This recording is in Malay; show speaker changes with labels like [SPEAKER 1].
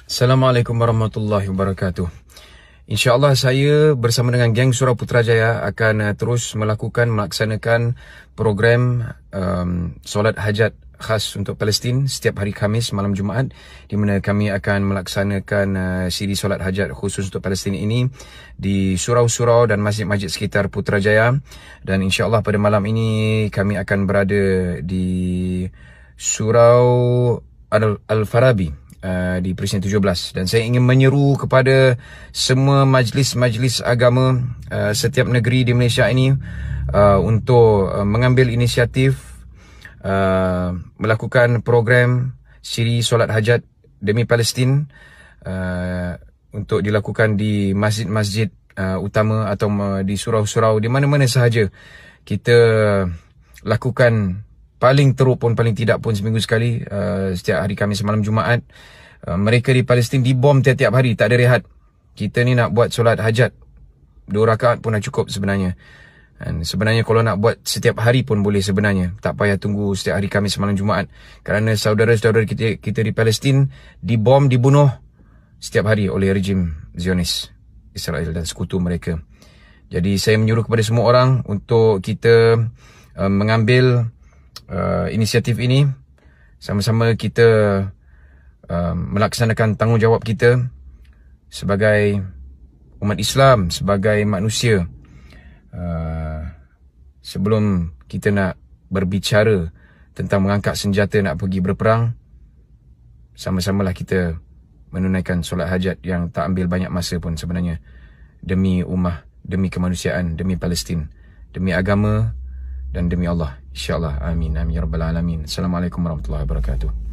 [SPEAKER 1] Assalamualaikum warahmatullahi wabarakatuh. InsyaAllah saya bersama dengan geng Surau Putrajaya akan terus melaksanakan program solat hajat khas untuk Palestin setiap hari Khamis malam Jumaat, di mana kami akan melaksanakan siri solat hajat khusus untuk Palestin ini di surau-surau dan masjid-masjid sekitar Putrajaya. Dan insyaAllah pada malam ini kami akan berada di Surau Al-Farabi di Presiden 17, dan saya ingin menyeru kepada semua majlis-majlis agama setiap negeri di Malaysia ini untuk mengambil inisiatif melakukan program siri solat hajat demi Palestin untuk dilakukan di masjid-masjid utama atau di surau-surau di mana-mana sahaja. Kita lakukan paling teruk pun, paling tidak pun seminggu sekali, setiap hari Khamis malam Jumaat. Mereka di Palestin dibom tiap-tiap hari, tak ada rehat. Kita ni nak buat solat hajat 2 rakaat pun dah cukup sebenarnya. Dan sebenarnya kalau nak buat setiap hari pun boleh sebenarnya, tak payah tunggu setiap hari Khamis malam Jumaat. Kerana saudara-saudara kita di Palestin dibom, dibunuh setiap hari oleh rejim Zionis Israel dan sekutu mereka. Jadi saya menyuruh kepada semua orang untuk kita mengambil inisiatif ini. Sama-sama kita melaksanakan tanggungjawab kita sebagai umat Islam, sebagai manusia. Sebelum kita nak berbicara tentang mengangkat senjata nak pergi berperang, sama-samalah kita menunaikan solat hajat yang tak ambil banyak masa pun sebenarnya, demi ummah, demi kemanusiaan, demi Palestin, demi agama dan demi Allah, insyaAllah. Amin, amin ya rabbal alamin. Assalamualaikum warahmatullahi wabarakatuh.